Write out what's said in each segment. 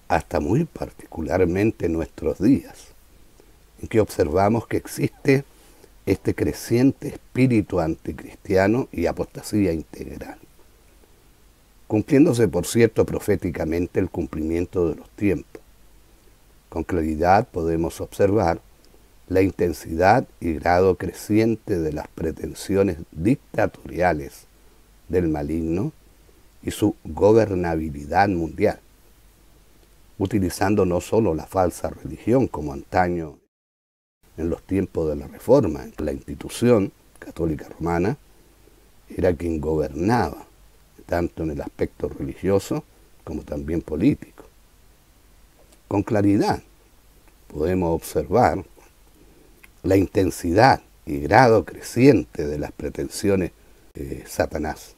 hasta muy particularmente en nuestros días, en que observamos que existe este creciente espíritu anticristiano y apostasía integral, cumpliéndose, por cierto, proféticamente el cumplimiento de los tiempos. Con claridad podemos observar la intensidad y grado creciente de las pretensiones dictatoriales del maligno y su gobernabilidad mundial, utilizando no solo la falsa religión como antaño en los tiempos de la Reforma. La institución católica romana era quien gobernaba, tanto en el aspecto religioso como también político. Con claridad podemos observar la intensidad y grado creciente de las pretensiones de Satanás.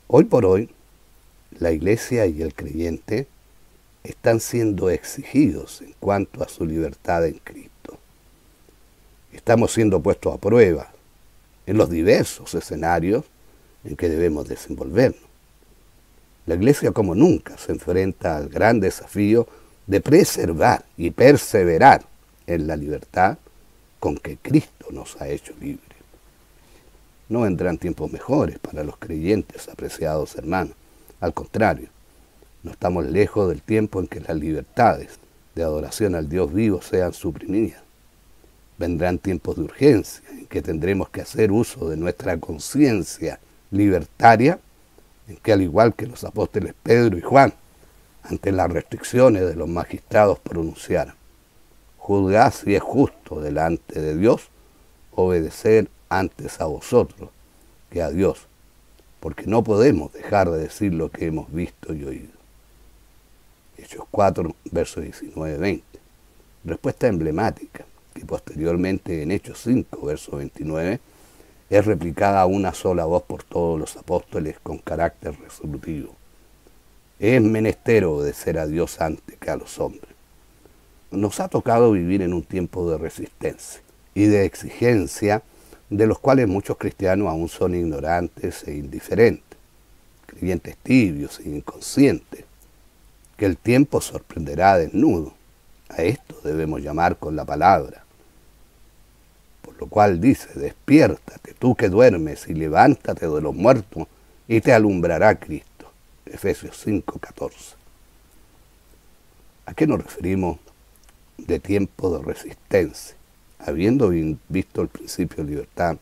Hoy por hoy, la Iglesia y el creyente están siendo exigidos en cuanto a su libertad en Cristo. Estamos siendo puestos a prueba en los diversos escenarios en que debemos desenvolvernos. La Iglesia como nunca se enfrenta al gran desafío de preservar y perseverar en la libertad con que Cristo nos ha hecho libres. No vendrán tiempos mejores para los creyentes, apreciados hermanos. Al contrario, no estamos lejos del tiempo en que las libertades de adoración al Dios vivo sean suprimidas. Vendrán tiempos de urgencia en que tendremos que hacer uso de nuestra conciencia libertaria, en que al igual que los apóstoles Pedro y Juan, ante las restricciones de los magistrados pronunciaron: juzgad si es justo delante de Dios obedecer antes a vosotros que a Dios, porque no podemos dejar de decir lo que hemos visto y oído. Hechos 4, versos 19-20. Respuesta emblemática, que posteriormente en Hechos 5, verso 29, es replicada a una sola voz por todos los apóstoles con carácter resolutivo. Es menester obedecer a Dios antes que a los hombres. Nos ha tocado vivir en un tiempo de resistencia y de exigencia, de los cuales muchos cristianos aún son ignorantes e indiferentes, creyentes tibios e inconscientes, que el tiempo sorprenderá desnudo. A esto debemos llamar con la palabra. Por lo cual dice: despiértate tú que duermes y levántate de los muertos y te alumbrará Cristo. Efesios 5:14. ¿A qué nos referimos de tiempo de resistencia? Habiendo visto el principio de libertad,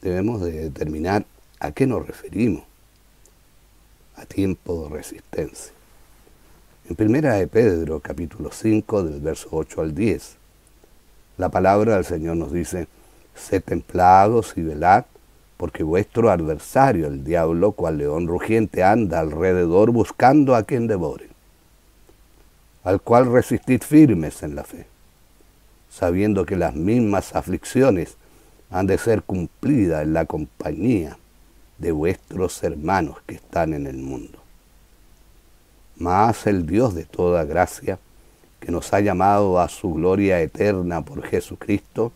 debemos de determinar a qué nos referimos a tiempo de resistencia. En primera de Pedro, capítulo 5, del verso 8 al 10, la palabra del Señor nos dice: sed templados y velad, porque vuestro adversario, el diablo, cual león rugiente, anda alrededor buscando a quien devore, al cual resistid firmes en la fe, sabiendo que las mismas aflicciones han de ser cumplidas en la compañía de vuestros hermanos que están en el mundo. Mas el Dios de toda gracia, que nos ha llamado a su gloria eterna por Jesucristo,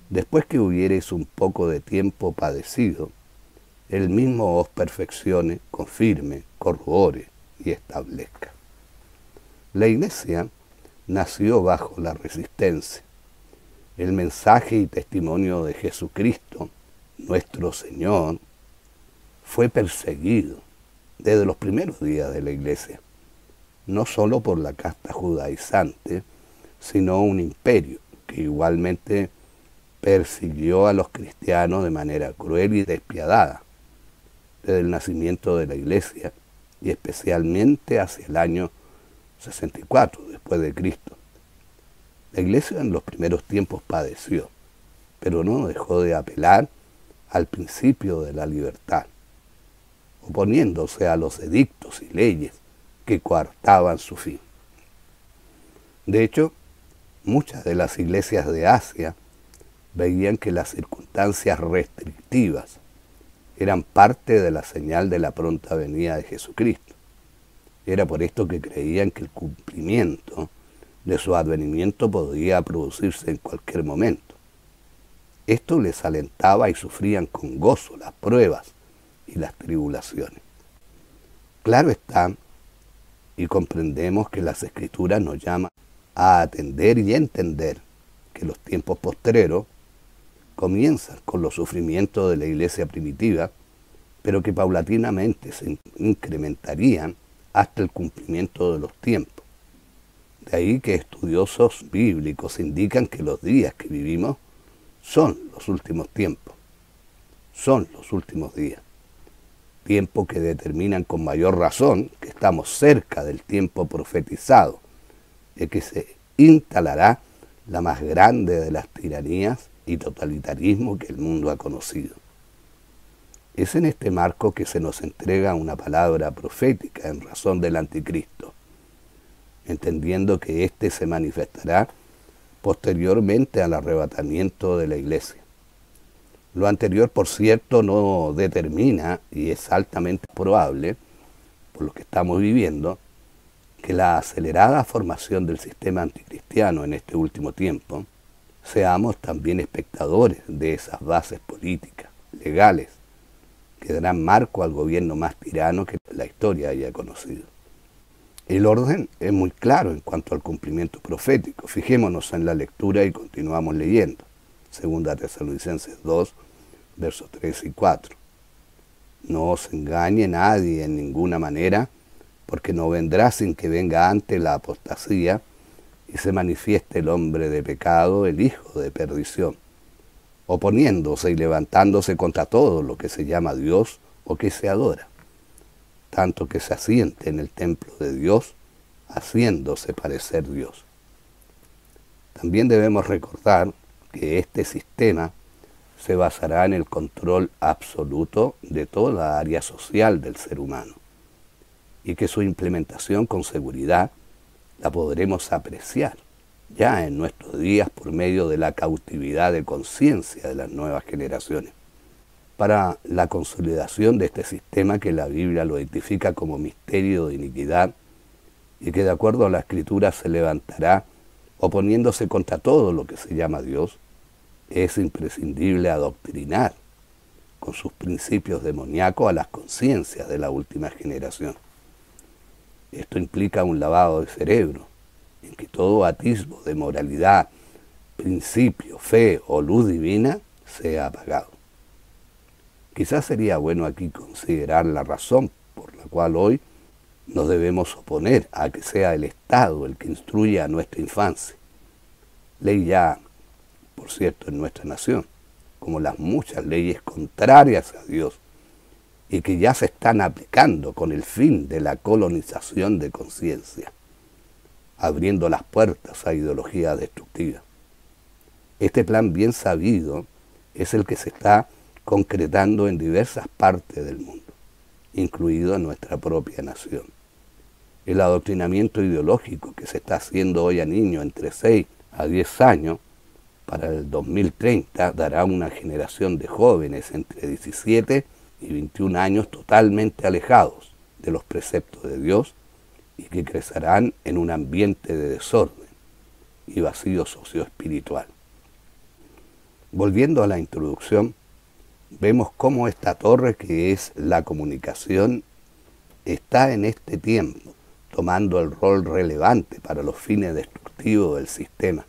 después que hubiereis un poco de tiempo padecido, Él mismo os perfeccione, confirme, corrobore y establezca. La Iglesia nació bajo la resistencia. El mensaje y testimonio de Jesucristo, nuestro Señor, fue perseguido desde los primeros días de la Iglesia, no solo por la casta judaizante, sino un imperio que igualmente persiguió a los cristianos de manera cruel y despiadada desde el nacimiento de la Iglesia y especialmente hacia el año 64 después de Cristo. La Iglesia en los primeros tiempos padeció, pero no dejó de apelar al principio de la libertad, oponiéndose a los edictos y leyes que coartaban su fin. De hecho, muchas de las iglesias de Asia veían que las circunstancias restrictivas eran parte de la señal de la pronta venida de Jesucristo. Era por esto que creían que el cumplimiento de su advenimiento podía producirse en cualquier momento. Esto les alentaba y sufrían con gozo las pruebas y las tribulaciones. Claro está y comprendemos que las Escrituras nos llaman a atender y entender que los tiempos postreros comienzan con los sufrimientos de la iglesia primitiva, pero que paulatinamente se incrementarían hasta el cumplimiento de los tiempos. De ahí que estudiosos bíblicos indican que los días que vivimos son los últimos tiempos, son los últimos días. Tiempos que determinan con mayor razón que estamos cerca del tiempo profetizado, de que se instalará la más grande de las tiranías y totalitarismo que el mundo ha conocido. Es en este marco que se nos entrega una palabra profética en razón del anticristo, entendiendo que éste se manifestará posteriormente al arrebatamiento de la iglesia. Lo anterior, por cierto, no determina, y es altamente probable, por lo que estamos viviendo, que la acelerada formación del sistema anticristiano en este último tiempo, seamos también espectadores de esas bases políticas, legales, que darán marco al gobierno más tirano que la historia haya conocido. El orden es muy claro en cuanto al cumplimiento profético. Fijémonos en la lectura y continuamos leyendo. 2 Tesalonicenses 2, versos 3 y 4. No os engañe nadie en ninguna manera, porque no vendrá sin que venga antes la apostasía y se manifieste el hombre de pecado, el hijo de perdición, oponiéndose y levantándose contra todo lo que se llama Dios o que se adora, tanto que se asiente en el templo de Dios, haciéndose parecer Dios. También debemos recordar que este sistema se basará en el control absoluto de toda la área social del ser humano y que su implementación con seguridad la podremos apreciar ya en nuestros días por medio de la cautividad de conciencia de las nuevas generaciones. Para la consolidación de este sistema que la Biblia lo identifica como misterio de iniquidad y que de acuerdo a la Escritura se levantará oponiéndose contra todo lo que se llama Dios, es imprescindible adoctrinar con sus principios demoníacos a las conciencias de la última generación. Esto implica un lavado de cerebro, en que todo atisbo de moralidad, principio, fe o luz divina sea apagado. Quizás sería bueno aquí considerar la razón por la cual hoy nos debemos oponer a que sea el Estado el que instruya a nuestra infancia. Ley ya, por cierto, en nuestra nación, como las muchas leyes contrarias a Dios y que ya se están aplicando con el fin de la colonización de conciencia, abriendo las puertas a ideologías destructivas. Este plan bien sabido es el que se está concretando en diversas partes del mundo, incluido en nuestra propia nación. El adoctrinamiento ideológico que se está haciendo hoy a niños entre 6 a 10 años, para el 2030 dará una generación de jóvenes entre 17 y 21 años totalmente alejados de los preceptos de Dios y que crecerán en un ambiente de desorden y vacío socioespiritual. Volviendo a la introducción, vemos cómo esta torre que es la comunicación está en este tiempo tomando el rol relevante para los fines destructivos del sistema,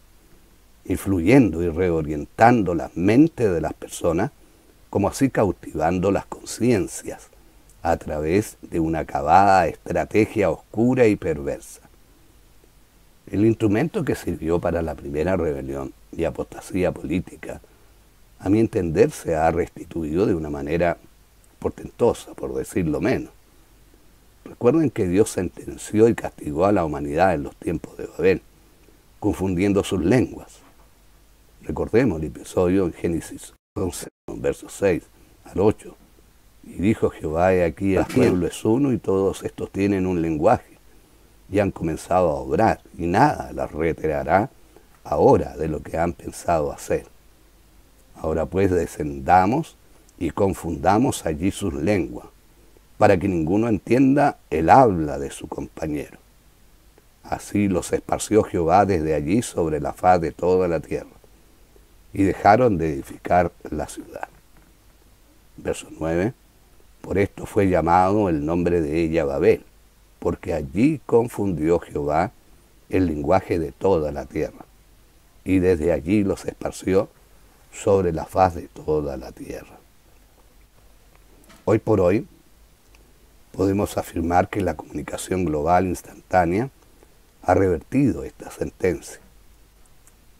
influyendo y reorientando las mentes de las personas, como así cautivando las conciencias a través de una acabada estrategia oscura y perversa. El instrumento que sirvió para la primera rebelión y apostasía política, a mi entender, se ha restituido de una manera portentosa, por decirlo menos. Recuerden que Dios sentenció y castigó a la humanidad en los tiempos de Babel, confundiendo sus lenguas. Recordemos el episodio en Génesis 11, versos 6 al 8. Y dijo Jehová, he aquí el pueblo es uno y todos estos tienen un lenguaje y han comenzado a obrar y nada las retirará ahora de lo que han pensado hacer. Ahora pues descendamos y confundamos allí sus lenguas, para que ninguno entienda el habla de su compañero. Así los esparció Jehová desde allí sobre la faz de toda la tierra, y dejaron de edificar la ciudad. Verso 9. Por esto fue llamado el nombre de ella Babel, porque allí confundió Jehová el lenguaje de toda la tierra, y desde allí los esparció sobre la faz de toda la tierra. Hoy por hoy podemos afirmar que la comunicación global instantánea ha revertido esta sentencia,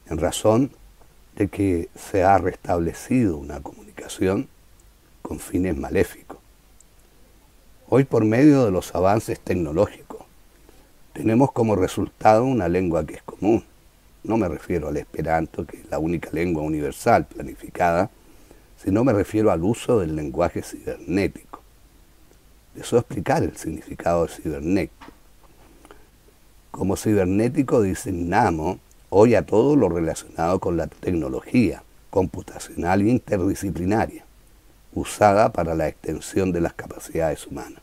en razón de que se ha restablecido una comunicación con fines maléficos. Hoy, por medio de los avances tecnológicos, tenemos como resultado una lengua que es común. No me refiero al esperanto, que es la única lengua universal planificada, sino me refiero al uso del lenguaje cibernético. Deseo explicar el significado de cibernético. Como cibernético designamos hoy a todo lo relacionado con la tecnología computacional e interdisciplinaria, usada para la extensión de las capacidades humanas.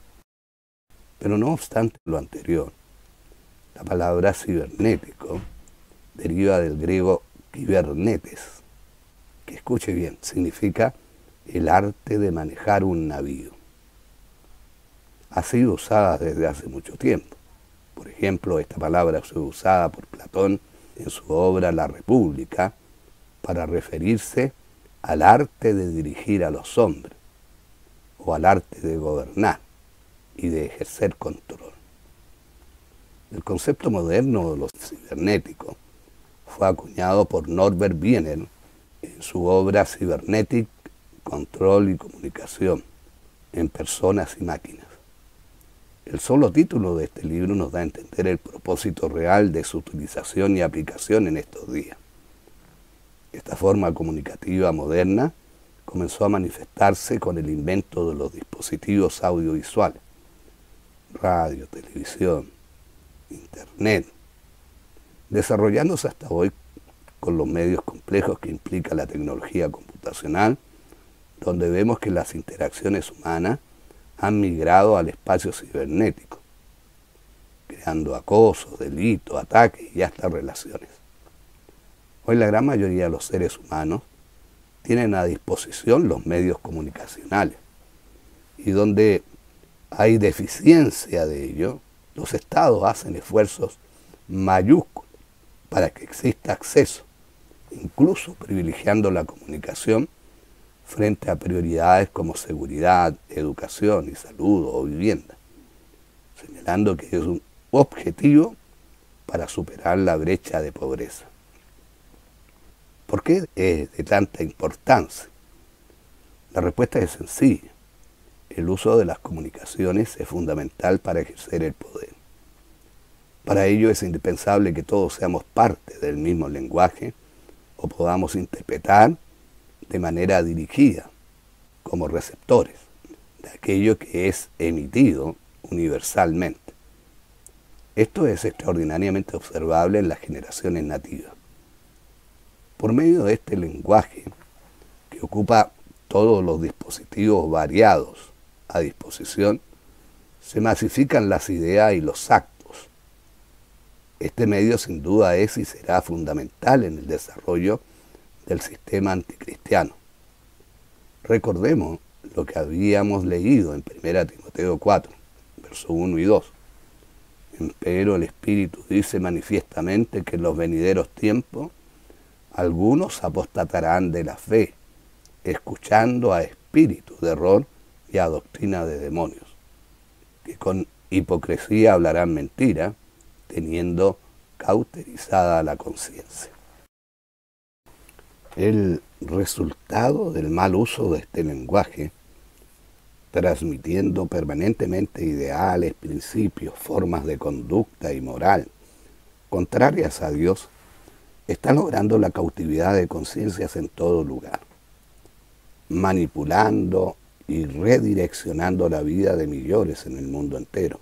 Pero no obstante lo anterior, la palabra cibernético deriva del griego kibernetes, que, escuche bien, significa el arte de manejar un navío. Ha sido usada desde hace mucho tiempo. Por ejemplo, esta palabra fue usada por Platón en su obra La República para referirse al arte de dirigir a los hombres, o al arte de gobernar y de ejercer control. El concepto moderno de lo cibernético fue acuñado por Norbert Wiener en su obra Cybernetic, Control y Comunicación en Personas y Máquinas. El solo título de este libro nos da a entender el propósito real de su utilización y aplicación en estos días. Esta forma comunicativa moderna comenzó a manifestarse con el invento de los dispositivos audiovisuales, radio, televisión, internet, desarrollándose hasta hoy con los medios complejos que implica la tecnología computacional, donde vemos que las interacciones humanas han migrado al espacio cibernético, creando acosos, delitos, ataques y hasta relaciones. Hoy la gran mayoría de los seres humanos tienen a disposición los medios comunicacionales, y donde hay deficiencia de ello, los estados hacen esfuerzos mayúsculos para que exista acceso, incluso privilegiando la comunicación frente a prioridades como seguridad, educación y salud o vivienda, señalando que es un objetivo para superar la brecha de pobreza. ¿Por qué es de tanta importancia? La respuesta es sencilla. El uso de las comunicaciones es fundamental para ejercer el poder. Para ello es indispensable que todos seamos parte del mismo lenguaje o podamos interpretar de manera dirigida, como receptores, de aquello que es emitido universalmente. Esto es extraordinariamente observable en las generaciones nativas. Por medio de este lenguaje, que ocupa todos los dispositivos variados a disposición, se masifican las ideas y los actos. Este medio sin duda es y será fundamental en el desarrollo del sistema anticristiano. Recordemos lo que habíamos leído en 1 Timoteo 4, versos 1 y 2. Pero el Espíritu dice manifiestamente que en los venideros tiempos algunos apostatarán de la fe, escuchando a espíritus de error y a doctrina de demonios, que con hipocresía hablarán mentira, teniendo cauterizada la conciencia. El resultado del mal uso de este lenguaje, transmitiendo permanentemente ideales, principios, formas de conducta y moral contrarias a Dios, está logrando la cautividad de conciencias en todo lugar, manipulando y redireccionando la vida de millones en el mundo entero,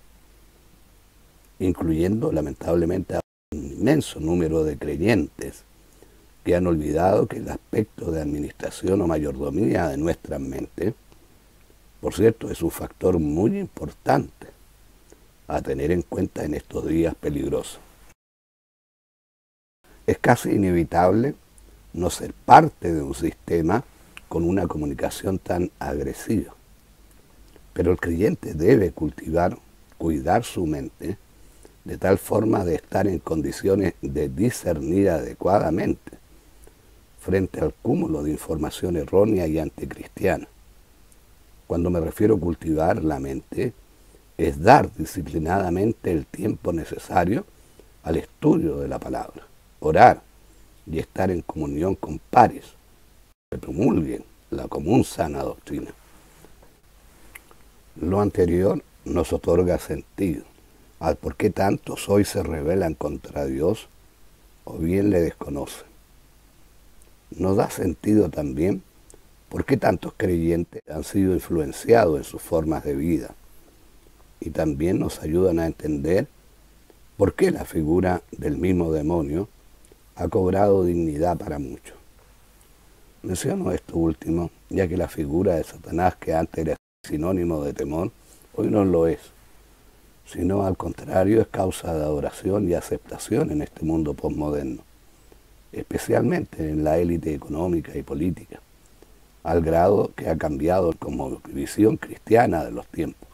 incluyendo lamentablemente a un inmenso número de creyentes que han olvidado que el aspecto de administración o mayordomía de nuestras mentes, por cierto, es un factor muy importante a tener en cuenta en estos días peligrosos. Es casi inevitable no ser parte de un sistema con una comunicación tan agresiva, pero el creyente debe cultivar cuidar su mente de tal forma de estar en condiciones de discernir adecuadamente frente al cúmulo de información errónea y anticristiana. Cuando me refiero a cultivar la mente, es dar disciplinadamente el tiempo necesario al estudio de la palabra, orar y estar en comunión con pares que promulguen la común sana doctrina. Lo anterior nos otorga sentido al por qué tantos hoy se rebelan contra Dios o bien le desconocen. Nos da sentido también por qué tantos creyentes han sido influenciados en sus formas de vida, y también nos ayudan a entender por qué la figura del mismo demonio ha cobrado dignidad para muchos. Menciono esto último, ya que la figura de Satanás, que antes era sinónimo de temor, hoy no lo es, sino al contrario es causa de adoración y aceptación en este mundo posmoderno, especialmente en la élite económica y política, al grado que ha cambiado como visión cristiana de los tiempos.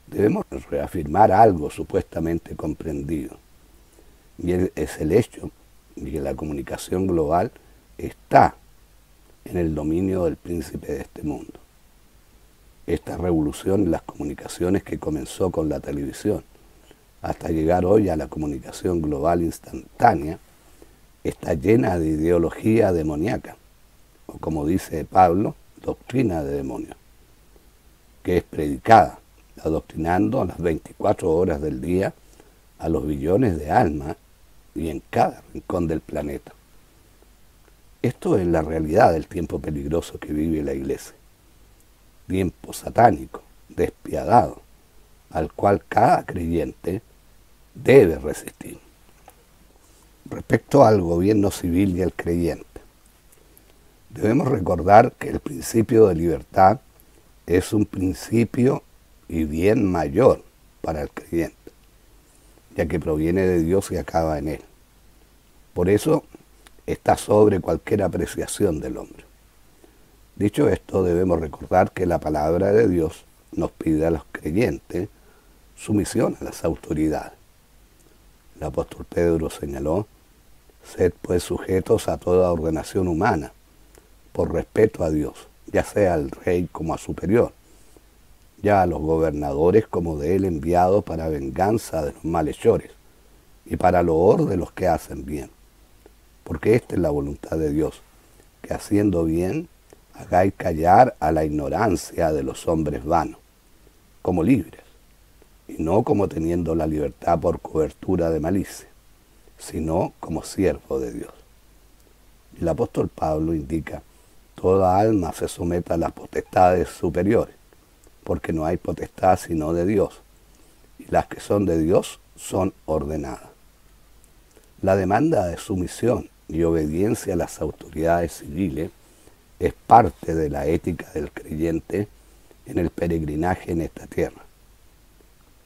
Debemos reafirmar algo supuestamente comprendido, y es el hecho de que la comunicación global está en el dominio del príncipe de este mundo. Esta revolución en las comunicaciones, que comenzó con la televisión hasta llegar hoy a la comunicación global instantánea, está llena de ideología demoníaca, o como dice Pablo, doctrina de demonios, que es predicada, adoctrinando a las 24 horas del día a los billones de almas y en cada rincón del planeta. Esto es la realidad del tiempo peligroso que vive la Iglesia. Tiempo satánico, despiadado, al cual cada creyente debe resistir. Respecto al gobierno civil y al creyente, debemos recordar que el principio de libertad es un principio y bien mayor para el creyente, ya que proviene de Dios y acaba en Él. Por eso está sobre cualquier apreciación del hombre. Dicho esto, debemos recordar que la palabra de Dios nos pide a los creyentes sumisión a las autoridades. El apóstol Pedro señaló: sed pues sujetos a toda ordenación humana, por respeto a Dios, ya sea al rey como a superior, ya a los gobernadores como de él enviados para venganza de los malhechores y para loor de los que hacen bien. Porque esta es la voluntad de Dios, que haciendo bien hagáis callar a la ignorancia de los hombres vanos, como libres, y no como teniendo la libertad por cobertura de malicia, sino como siervo de Dios. El apóstol Pablo indica: toda alma se someta a las potestades superiores, porque no hay potestad sino de Dios, y las que son de Dios son ordenadas. La demanda de sumisión y obediencia a las autoridades civiles es parte de la ética del creyente en el peregrinaje en esta tierra.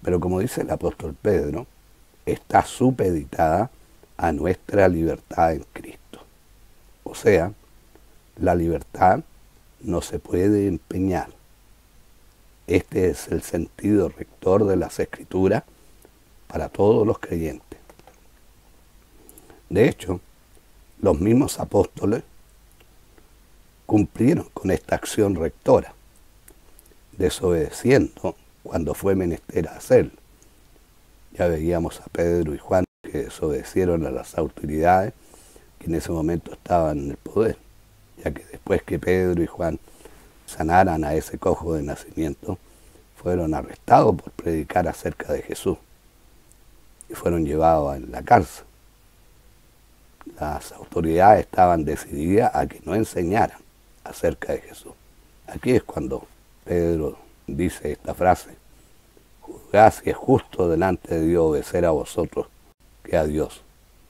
Pero como dice el apóstol Pedro, está supeditada a nuestra libertad en Cristo. O sea, la libertad no se puede empeñar. Este es el sentido rector de las Escrituras para todos los creyentes. De hecho, los mismos apóstoles cumplieron con esta acción rectora, desobedeciendo cuando fue menester hacerlo. Ya veíamos a Pedro y Juan que desobedecieron a las autoridades que en ese momento estaban en el poder, ya que después que Pedro y Juan sanaran a ese cojo de nacimiento, fueron arrestados por predicar acerca de Jesús y fueron llevados a la cárcel. Las autoridades estaban decididas a que no enseñaran acerca de Jesús. Aquí es cuando Pedro dice esta frase: juzgad si es justo delante de Dios obedecer a vosotros que a Dios,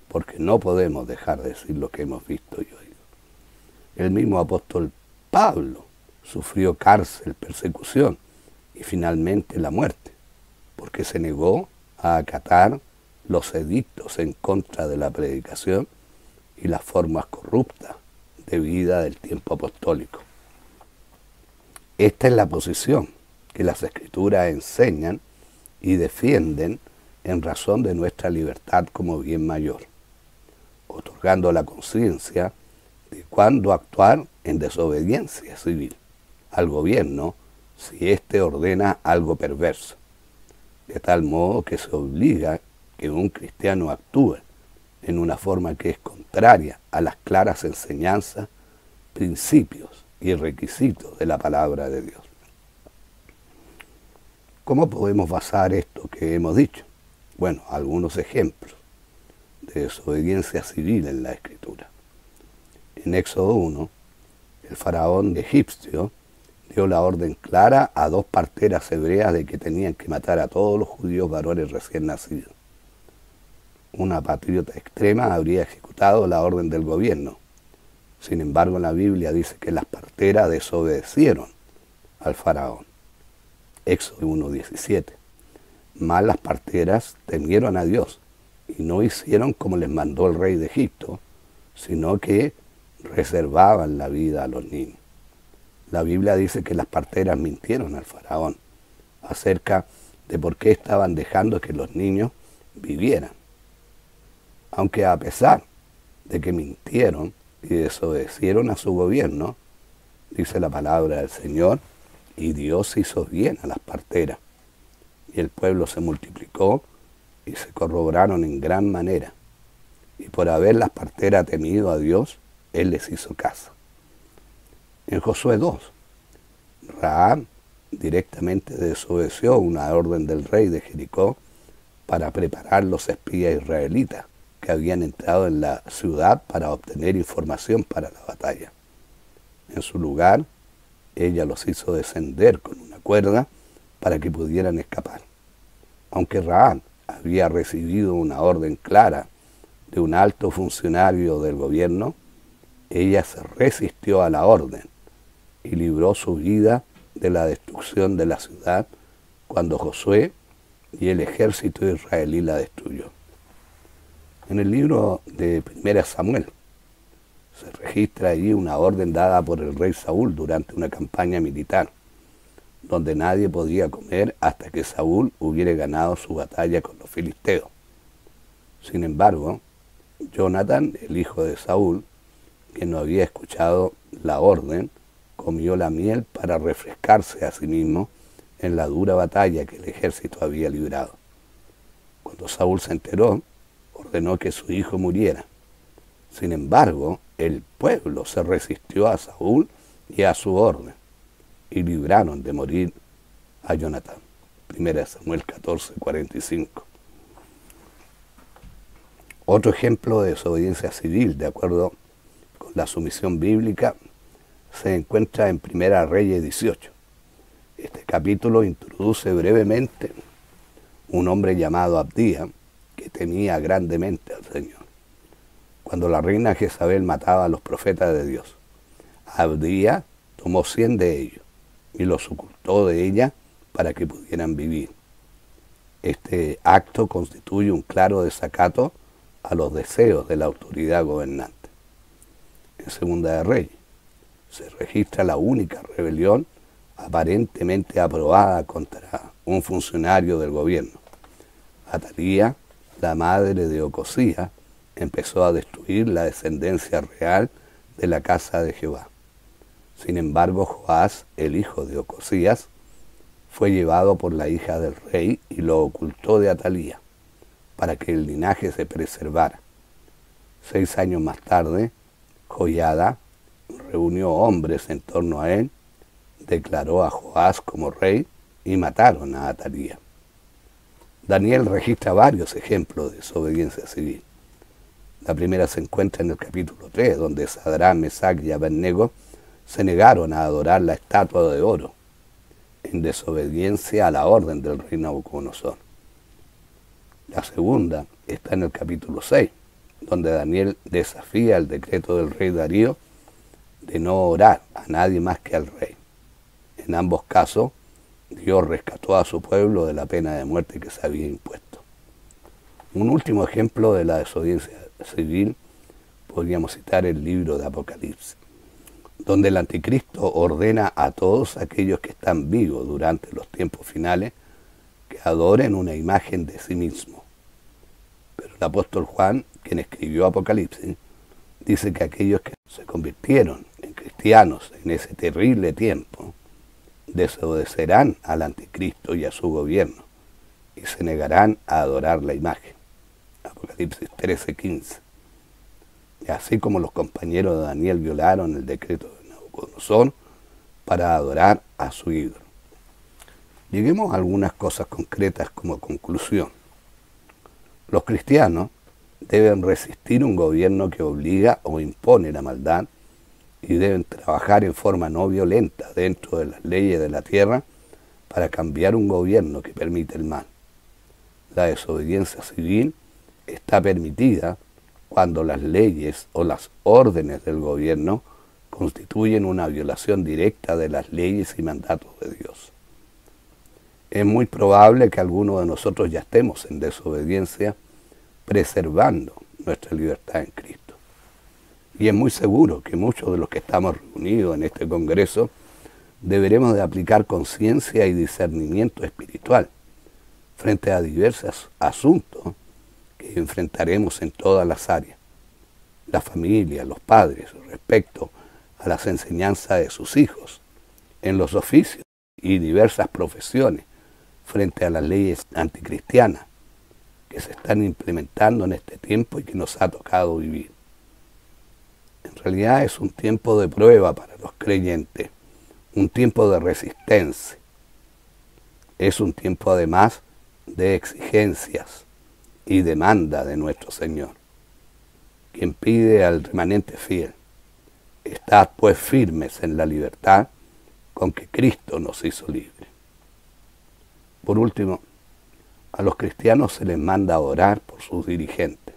porque no podemos dejar de decir lo que hemos visto y oído. El mismo apóstol Pablo sufrió cárcel, persecución y finalmente la muerte, porque se negó a acatar los edictos en contra de la predicación y las formas corruptas de vida del tiempo apostólico. Esta es la posición que las Escrituras enseñan y defienden en razón de nuestra libertad como bien mayor, otorgando la conciencia de cuándo actuar en desobediencia civil al gobierno si éste ordena algo perverso, de tal modo que se obliga que un cristiano actúe en una forma que es contraria a las claras enseñanzas, principios y requisitos de la palabra de Dios. ¿Cómo podemos basar esto que hemos dicho? Bueno, algunos ejemplos de desobediencia civil en la Escritura. En Éxodo 1, el faraón egipcio dio la orden clara a 2 parteras hebreas de que tenían que matar a todos los judíos varones recién nacidos. Una patriota extrema habría ejecutado la orden del gobierno. Sin embargo, la Biblia dice que las parteras desobedecieron al faraón. Éxodo 1:17. Mas las parteras temieron a Dios y no hicieron como les mandó el rey de Egipto, sino que reservaban la vida a los niños. La Biblia dice que las parteras mintieron al faraón acerca de por qué estaban dejando que los niños vivieran. Aunque a pesar de que mintieron y desobedecieron a su gobierno, dice la palabra del Señor, y Dios hizo bien a las parteras, y el pueblo se multiplicó y se corroboraron en gran manera, y por haber las parteras temido a Dios, Él les hizo caso. En Josué 2, Rahab directamente desobedeció una orden del rey de Jericó para preparar los espías israelitas que habían entrado en la ciudad para obtener información para la batalla. En su lugar, ella los hizo descender con una cuerda para que pudieran escapar. Aunque Rahab había recibido una orden clara de un alto funcionario del gobierno, ella se resistió a la orden y libró su vida de la destrucción de la ciudad cuando Josué y el ejército israelí la destruyó. En el libro de 1 Samuel se registra allí una orden dada por el rey Saúl durante una campaña militar, donde nadie podía comer hasta que Saúl hubiera ganado su batalla con los filisteos. Sin embargo, Jonatán, el hijo de Saúl, que no había escuchado la orden, comió la miel para refrescarse a sí mismo en la dura batalla que el ejército había librado. Cuando Saúl se enteró, ordenó que su hijo muriera. Sin embargo, el pueblo se resistió a Saúl y a su orden, y libraron de morir a Jonatán. 1 Samuel 14:45. Otro ejemplo de desobediencia civil, de acuerdo con la sumisión bíblica, se encuentra en 1 Reyes 18. Este capítulo introduce brevemente un hombre llamado Abdías, que temía grandemente al Señor. Cuando la reina Jezabel mataba a los profetas de Dios, Abdías tomó 100 de ellos y los ocultó de ella para que pudieran vivir. Este acto constituye un claro desacato a los deseos de la autoridad gobernante. En Segunda de Reyes se registra la única rebelión aparentemente aprobada contra un funcionario del gobierno. Atalía, la madre de Ocosías, empezó a destruir la descendencia real de la casa de Jehová. Sin embargo, Joás, el hijo de Ocosías, fue llevado por la hija del rey y lo ocultó de Atalía, para que el linaje se preservara. 6 años más tarde, Joiada reunió hombres en torno a él, declaró a Joás como rey y mataron a Atalía. Daniel registra varios ejemplos de desobediencia civil. La primera se encuentra en el capítulo 3, donde Sadrach, Mesach y Abednego se negaron a adorar la estatua de oro, en desobediencia a la orden del rey Nabucodonosor. La segunda está en el capítulo 6, donde Daniel desafía el decreto del rey Darío de no orar a nadie más que al rey. En ambos casos, Dios rescató a su pueblo de la pena de muerte que se había impuesto. Un último ejemplo de la desobediencia civil podríamos citar el libro de Apocalipsis, donde el anticristo ordena a todos aquellos que están vivos durante los tiempos finales que adoren una imagen de sí mismo. Pero el apóstol Juan, quien escribió Apocalipsis, dice que aquellos que se convirtieron en cristianos en ese terrible tiempo, desobedecerán al anticristo y a su gobierno, y se negarán a adorar la imagen. Apocalipsis 13:15. Y así como los compañeros de Daniel violaron el decreto de Nabucodonosor para adorar a su ídolo. Lleguemos a algunas cosas concretas como conclusión. Los cristianos deben resistir un gobierno que obliga o impone la maldad y deben trabajar en forma no violenta dentro de las leyes de la tierra para cambiar un gobierno que permite el mal. La desobediencia civil está permitida cuando las leyes o las órdenes del gobierno constituyen una violación directa de las leyes y mandatos de Dios. Es muy probable que algunos de nosotros ya estemos en desobediencia, preservando nuestra libertad en Cristo. Y es muy seguro que muchos de los que estamos reunidos en este congreso deberemos de aplicar conciencia y discernimiento espiritual frente a diversos asuntos que enfrentaremos en todas las áreas. La familia, los padres, respecto a las enseñanzas de sus hijos, en los oficios y diversas profesiones, frente a las leyes anticristianas que se están implementando en este tiempo y que nos ha tocado vivir. En realidad es un tiempo de prueba para los creyentes, un tiempo de resistencia. Es un tiempo además de exigencias y demanda de nuestro Señor, quien pide al remanente fiel: estad pues firmes en la libertad con que Cristo nos hizo libres. Por último, a los cristianos se les manda a orar por sus dirigentes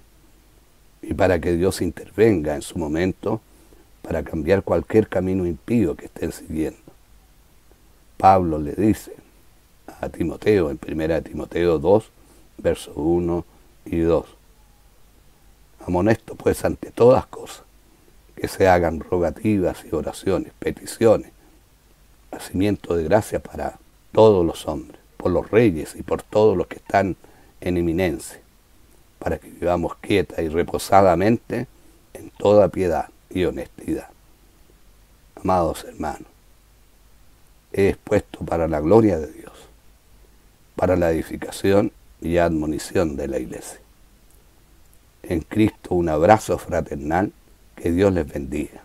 y para que Dios intervenga en su momento para cambiar cualquier camino impío que estén siguiendo. Pablo le dice a Timoteo en 1 Timoteo 2, versos 1 y 2: amonesto pues ante todas cosas que se hagan rogativas y oraciones, peticiones, hacimiento de gracia para todos los hombres, por los reyes y por todos los que están en eminencia, para que vivamos quieta y reposadamente en toda piedad y honestidad. Amados hermanos, he expuesto para la gloria de Dios, para la edificación y admonición de la iglesia. En Cristo un abrazo fraternal, que Dios les bendiga.